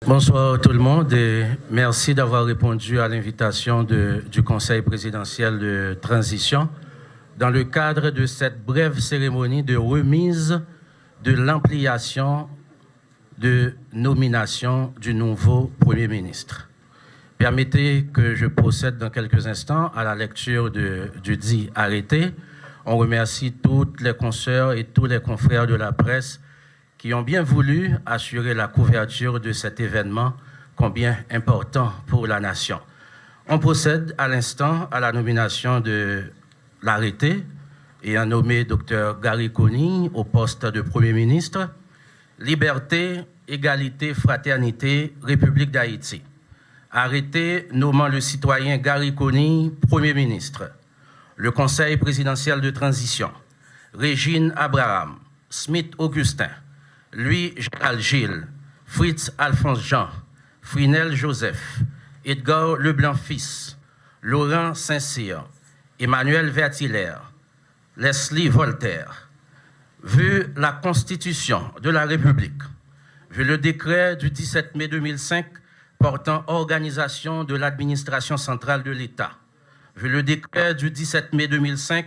Bonsoir tout le monde et merci d'avoir répondu à l'invitation du Conseil présidentiel de transition dans le cadre de cette brève cérémonie de remise de l'ampliation de nomination du nouveau Premier ministre. Permettez que je procède dans quelques instants à la lecture du dit arrêté. On remercie toutes les consoeurs et tous les confrères de la presse qui ont bien voulu assurer la couverture de cet événement combien important pour la nation. On procède à l'instant à la nomination de l'arrêté ayant nommé Dr Gary Conille au poste de Premier ministre. Liberté, égalité, fraternité, République d'Haïti. Arrêté nommant le citoyen Gary Conille Premier ministre. Le Conseil présidentiel de transition. Régine Abraham, Smith Augustin, Louis Gérald Gilles, Fritz Alphonse Jean, Frinel Joseph, Edgar Leblanc-Fils, Laurent Saint-Cyr, Emmanuel Vertillaire, Leslie Voltaire. Vu la Constitution de la République, vu le décret du 17 mai 2005 portant organisation de l'administration centrale de l'État, vu le décret du 17 mai 2005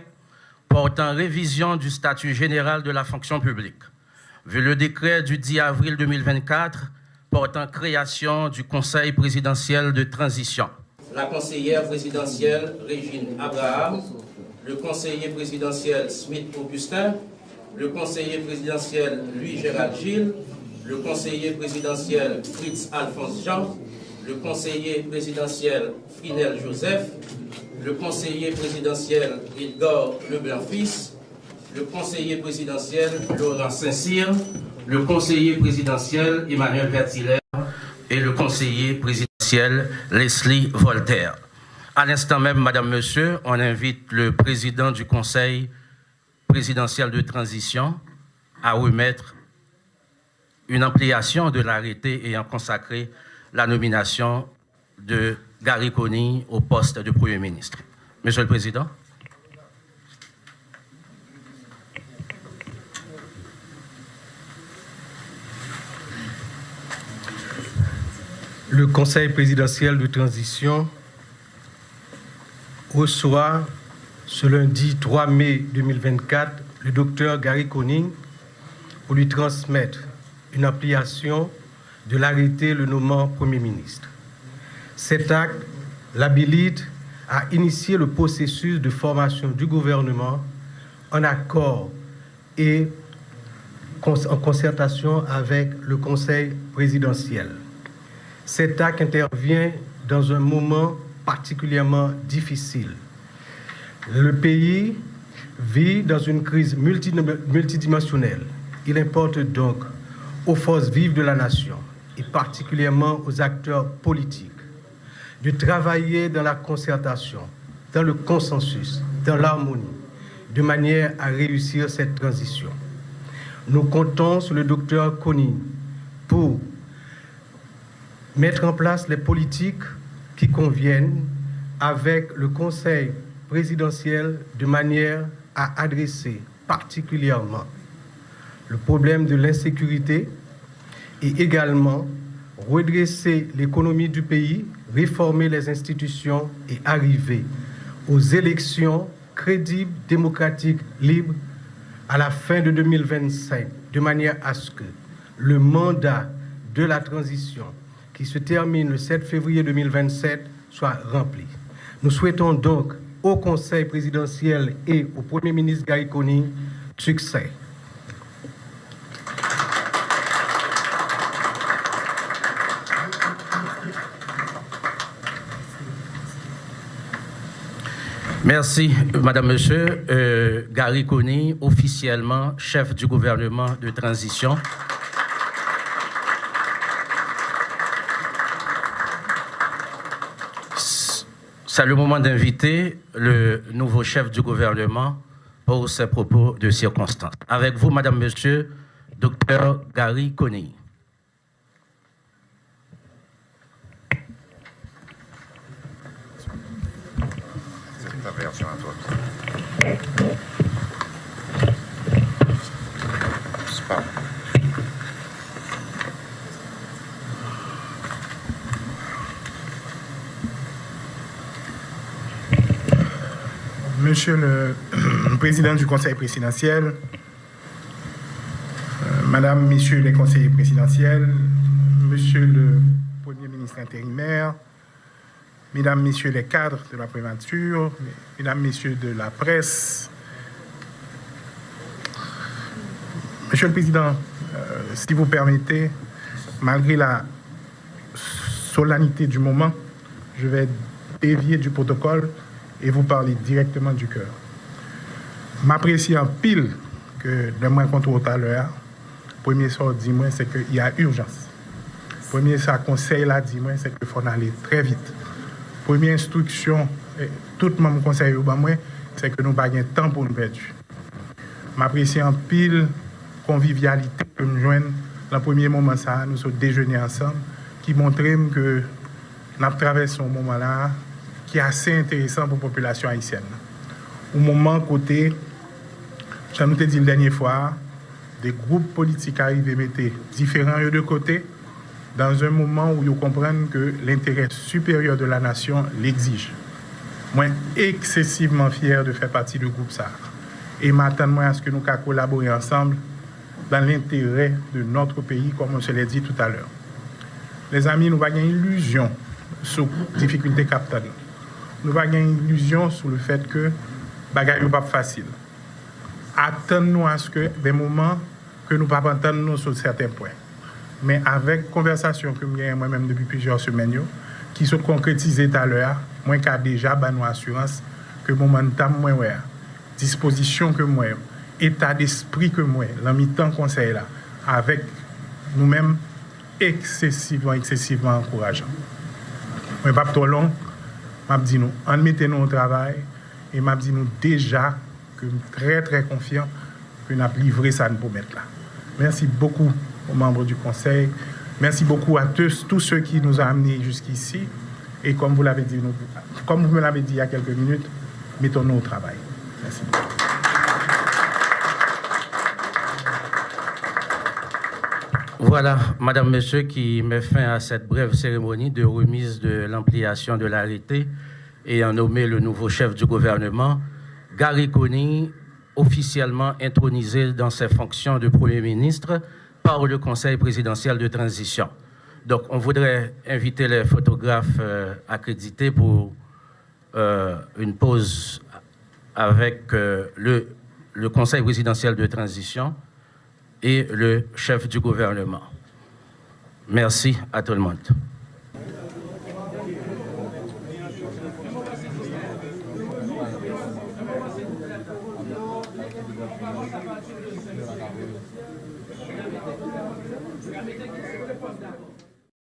portant révision du statut général de la fonction publique, vu le décret du 10 avril 2024 portant création du Conseil présidentiel de transition. La conseillère présidentielle Régine Abraham, le conseiller présidentiel Smith Augustin, le conseiller présidentiel Louis Gérald Gilles, le conseiller présidentiel Fritz Alphonse Jean, le conseiller présidentiel Frinel Joseph, le conseiller présidentiel Edgar Leblanc-Fils, le conseiller présidentiel Laurent Saint-Cyr, le conseiller présidentiel Emmanuel Vertillaire et le conseiller présidentiel Leslie Voltaire. À l'instant même, Madame, Monsieur, on invite le président du Conseil présidentiel de transition à remettre une ampliation de l'arrêté ayant consacré la nomination de Gary Conille au poste de Premier ministre. Monsieur le Président. Le Conseil présidentiel de transition reçoit ce lundi 3 mai 2024 le docteur Gary Conille pour lui transmettre une ampliation de l'arrêté le nommant Premier ministre. Cet acte l'habilite à initier le processus de formation du gouvernement en accord et en concertation avec le Conseil présidentiel. Cet acte intervient dans un moment particulièrement difficile. Le pays vit dans une crise multidimensionnelle. Il importe donc aux forces vives de la nation, et particulièrement aux acteurs politiques, de travailler dans la concertation, dans le consensus, dans l'harmonie, de manière à réussir cette transition. Nous comptons sur le docteur Conille pour mettre en place les politiques qui conviennent avec le Conseil présidentiel de manière à adresser particulièrement le problème de l'insécurité et également redresser l'économie du pays, réformer les institutions et arriver aux élections crédibles, démocratiques, libres à la fin de 2025, de manière à ce que le mandat de la transition qui se termine le 7 février 2027 soit rempli. Nous souhaitons donc au Conseil présidentiel et au Premier ministre Gary Conille succès. Merci, Madame, Monsieur. Gary Conille, officiellement chef du gouvernement de transition. C'est le moment d'inviter le nouveau chef du gouvernement pour ses propos de circonstance. Avec vous, Madame, Monsieur, Dr Gary Conille. C'est ta version à toi. C'est pas... Monsieur le Président du Conseil présidentiel, Madame, Messieurs les conseillers présidentiels, Monsieur le Premier ministre intérimaire, Mesdames, Messieurs les cadres de la prémature, Mesdames, Messieurs de la presse, Monsieur le Président, si vous permettez, malgré la solennité du moment, je vais dévier du protocole et vous parler directement du cœur. M'apprécie en pile que de moi contre tout à l'heure, premier sort dis-moi, c'est qu'il y a urgence. Premier ça conseil là, dis-moi, c'est qu'il faut aller très vite. Première instruction, tout mon conseil au bas moi, c'est que nous n'avons pas de temps pour nous perdre. M'apprécie en pile convivialité que nous joignons dans le premier moment ça, nous sommes déjeuner ensemble, qui montre que nous traversons un moment là qui est assez intéressant pour la population haïtienne. Au moment côté, je nous ai dit la dernière fois, des groupes politiques arrivent et mettent différents de côté dans un moment où ils comprennent que l'intérêt supérieur de la nation l'exige. Moi, excessivement fier de faire partie du groupe ça. Et m'attends à ce que nous collaborer ensemble dans l'intérêt de notre pays, comme on se l'a dit tout à l'heure. Les amis, nous n'avons pas illusion sur les difficultés capitales. Nous n'avons pas illusion sur le fait que les bagages ne sont pas faciles. Attendons à ce que des moments que nous ne pouvons pas entendre sur certains points. Mais avec conversation que j'ai moi-même depuis plusieurs semaines, qui sont concrétisées tout à l'heure, moi qui déjà nous assurance que momentum moi disposition que moi, état d'esprit que moi, dans mi-temps conseil là, avec nous-mêmes excessivement encourageant. Mais pas trop long, m'a dit nous, en mettez-nous au travail et m'a dit nous déjà que très très confiant que nous avons livré ça pour mettre là. Merci beaucoup aux membres du Conseil. Merci beaucoup à tous ceux qui nous ont amenés jusqu'ici. Et comme vous l'avez dit, comme vous me l'avez dit il y a quelques minutes, mettons-nous au travail. Merci. Voilà, Madame, Monsieur, qui met fin à cette brève cérémonie de remise de l'ampliation de l'arrêté ayant nommé le nouveau chef du gouvernement, Gary Coney, officiellement intronisé dans ses fonctions de Premier ministre par le Conseil présidentiel de transition. Donc, on voudrait inviter les photographes accrédités pour une pause avec le Conseil présidentiel de transition et le chef du gouvernement. Merci à tout le monde. Gracias.